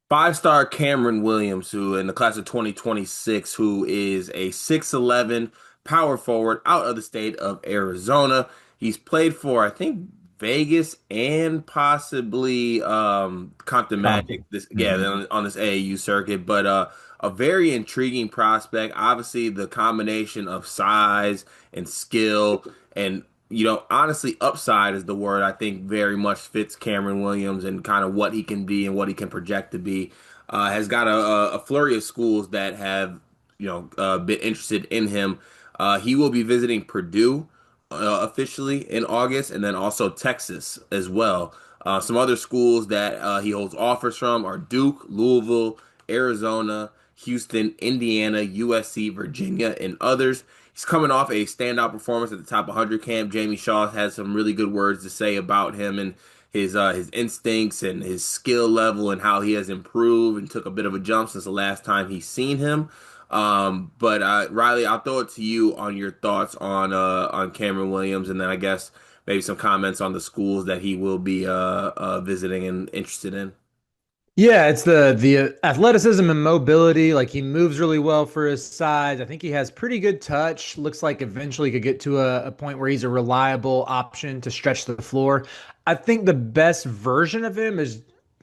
Five-star Cameron Williams, who in the class of 2026, who is a 6'11" power forward out of the state of Arizona. He's played for, I think, Vegas and possibly Compton Magic Compton. this yeah Hmm. on this AAU circuit, but a very intriguing prospect. Obviously, the combination of size and skill and honestly, upside is the word I think very much fits Cameron Williams and kind of what he can be and what he can project to be. Has got a flurry of schools that have, been interested in him. He will be visiting Purdue officially in August, and then also Texas as well. Some other schools that he holds offers from are Duke, Louisville, Arizona, Houston, Indiana, USC, Virginia, and others. He's coming off a standout performance at the top 100 camp. Jamie Shaw has some really good words to say about him and his instincts and his skill level and how he has improved and took a bit of a jump since the last time he's seen him. But Riley, I'll throw it to you on your thoughts on Cameron Williams, and then I guess maybe some comments on the schools that he will be visiting and interested in. Yeah, it's the athleticism and mobility. Like he moves really well for his size. I think he has pretty good touch. Looks like eventually he could get to a point where he's a reliable option to stretch the floor. I think the best version of him is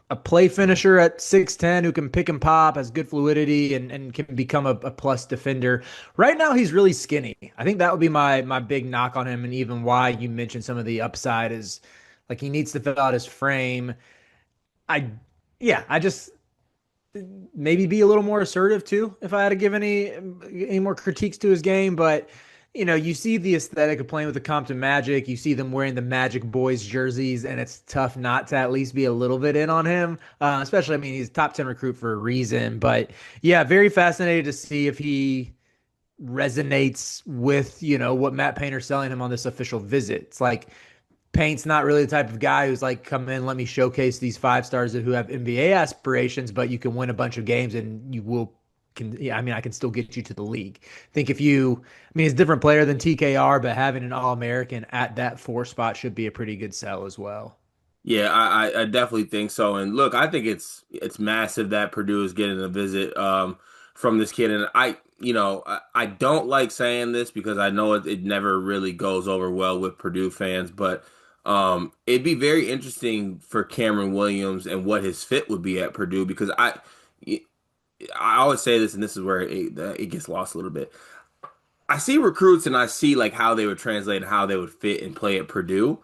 a play finisher at 6'10" who can pick and pop, has good fluidity, and can become a plus defender. Right now, he's really skinny. I think that would be my big knock on him, and even why you mentioned some of the upside is like he needs to fill out his frame. I yeah, I just maybe be a little more assertive too if I had to give any more critiques to his game. But you see the aesthetic of playing with the Compton Magic. You see them wearing the Magic Boys jerseys, and it's tough not to at least be a little bit in on him. Especially, I mean, he's top 10 recruit for a reason. But yeah, very fascinated to see if he resonates with what Matt Painter's selling him on this official visit. It's like Paint's not really the type of guy who's like, come in, let me showcase these five stars who have NBA aspirations, but you can win a bunch of games and you will can yeah, I mean, I can still get you to the league. I think he's a different player than TKR, but having an All-American at that four spot should be a pretty good sell as well. Yeah, I definitely think so. And look, I think it's massive that Purdue is getting a visit from this kid. And I don't like saying this because I know it never really goes over well with Purdue fans, but it'd be very interesting for Cameron Williams and what his fit would be at Purdue because I always say this, and this is where it gets lost a little bit. I see recruits and I see like how they would translate and how they would fit and play at Purdue.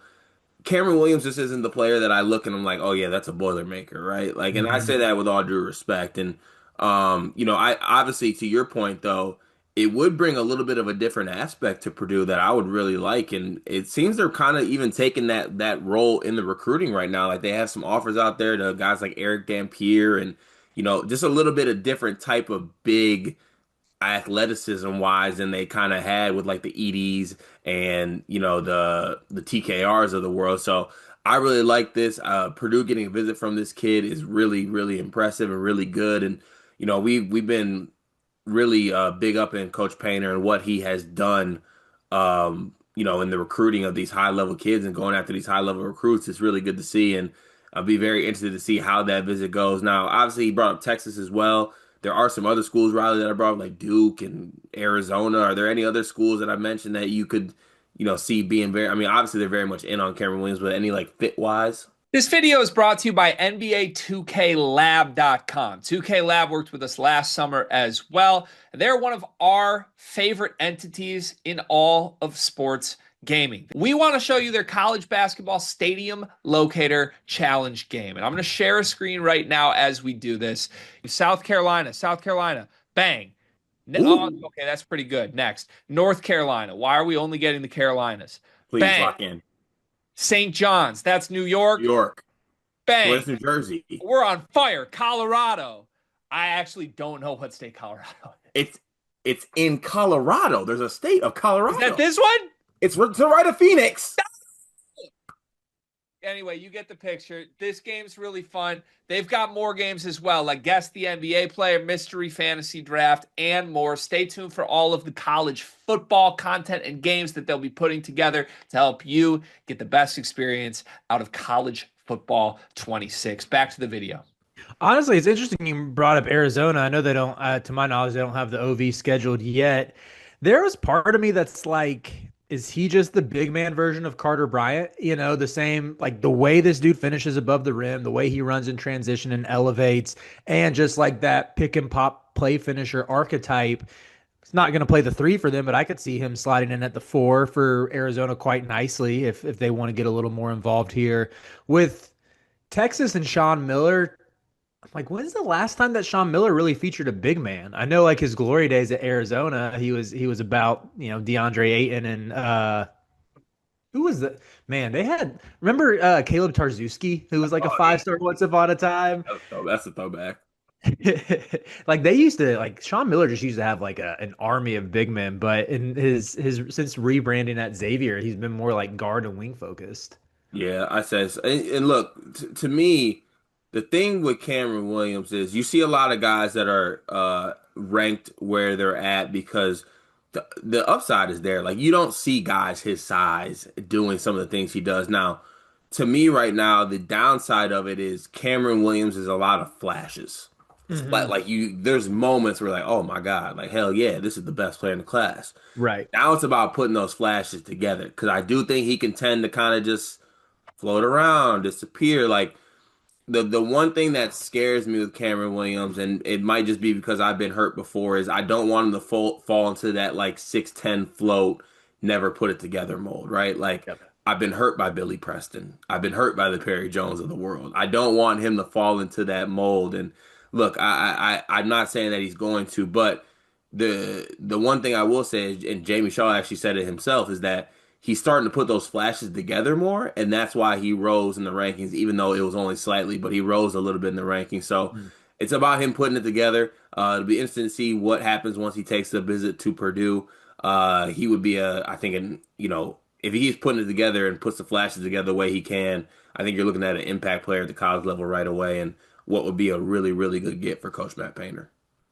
Cameron Williams just isn't the player that I look and I'm like, oh yeah, that's a Boilermaker, right? Like, and I say Mhm. that with all due respect. And I obviously to your point though, it would bring a little bit of a different aspect to Purdue that I would really like. And it seems they're kind of even taking that role in the recruiting right now. Like they have some offers out there to guys like Eric Dampier and just a little bit of different type of big athleticism wise than they kind of had with like the EDs and the TKRs of the world. So I really like this. Purdue getting a visit from this kid is really impressive and really good. And we've been really big up in Coach Painter and what he has done. In the recruiting of these high level kids and going after these high level recruits. It's really good to see, and I'll be very interested to see how that visit goes. Now, obviously, he brought up Texas as well. There are some other schools, Riley, that I brought up, like Duke and Arizona. Are there any other schools that I mentioned that you could, see being very? I mean, obviously they're very much in on Cameron Williams, but any like fit wise? This video is brought to you by NBA 2KLab.com. 2K Lab worked with us last summer as well. They're one of our favorite entities in all of sports gaming. We want to show you their college basketball stadium locator challenge game. And I'm going to share a screen right now as we do this. South Carolina, bang. Oh, Ooh, okay, that's pretty good. Next, North Carolina. Why are we only getting the Carolinas? please Bang. lock in. St. John's, that's New New York. York. Bang. Where's New Jersey? We're on fire. Colorado. I actually don't know what state Colorado is. It's it's in Colorado. There's a state of Is that Colorado. this one? It's to the right of Phoenix. Anyway, you get the picture. This game's really fun. They've got more games as well, like Guess the NBA Player, Mystery Fantasy Draft, and more. Stay tuned for all of the college football content and games that they'll be putting together to help you get the best experience out of college football 26. Back to the video. Honestly, it's interesting you brought up Arizona. I know they don't, to my knowledge, they don't have the OV scheduled yet. There was part of me that's like, is he just the big man version of Carter Bryant? You know, the same, like the way this dude finishes above the rim, the way he runs in transition and elevates, and just like that pick and pop play finisher archetype. He's not going to play the three for them, but I could see him sliding in at the four for Arizona quite nicely if they want to get a little more involved here. With Texas and Sean Miller, like, when's the last time that Sean Miller really featured a big man? I know like his glory days at Arizona, he was about, DeAndre Ayton and who was the man? They had, remember Caleb Tarzuski, who was like a Oh yeah, five-star once upon a time. that's a throwback. Like they used to, like Sean Miller just used to have like an army of big men, but in his since rebranding at Xavier, he's been more like guard and wing focused. Yeah, I says, and look, to me, the thing with Cameron Williams is you see a lot of guys that are ranked where they're at because the upside is there. Like you don't see guys his size doing some of the things he does. Now, to me right now, the downside of it is Cameron Williams is a lot of flashes. It's Hmm. like there's moments where like, oh my God, like hell yeah, this is the best player in the class. Right. Now it's about putting those flashes together because I do think he can tend to kind of just float around, disappear. Like the one thing that scares me with Cameron Williams, and it might just be because I've been hurt before, is I don't want him to fall into that like 6'10" float, never put it together mold, right? Like Yep. I've been hurt by Billy Preston. I've been hurt by the Perry Jones of the world. I don't want him to fall into that mold. And look, I'm not saying that he's going to, but the one thing I will say is, and Jamie Shaw actually said it himself, is that he's starting to put those flashes together more, and that's why he rose in the rankings, even though it was only slightly, but he rose a little bit in the rankings. So Mhm. it's about him putting it together. It'll be interesting to see what happens once he takes the visit to Purdue. He would be I think, if he keeps putting it together and puts the flashes together the way he can, I think you're looking at an impact player at the college level right away, and what would be a really, really good get for Coach Matt Painter.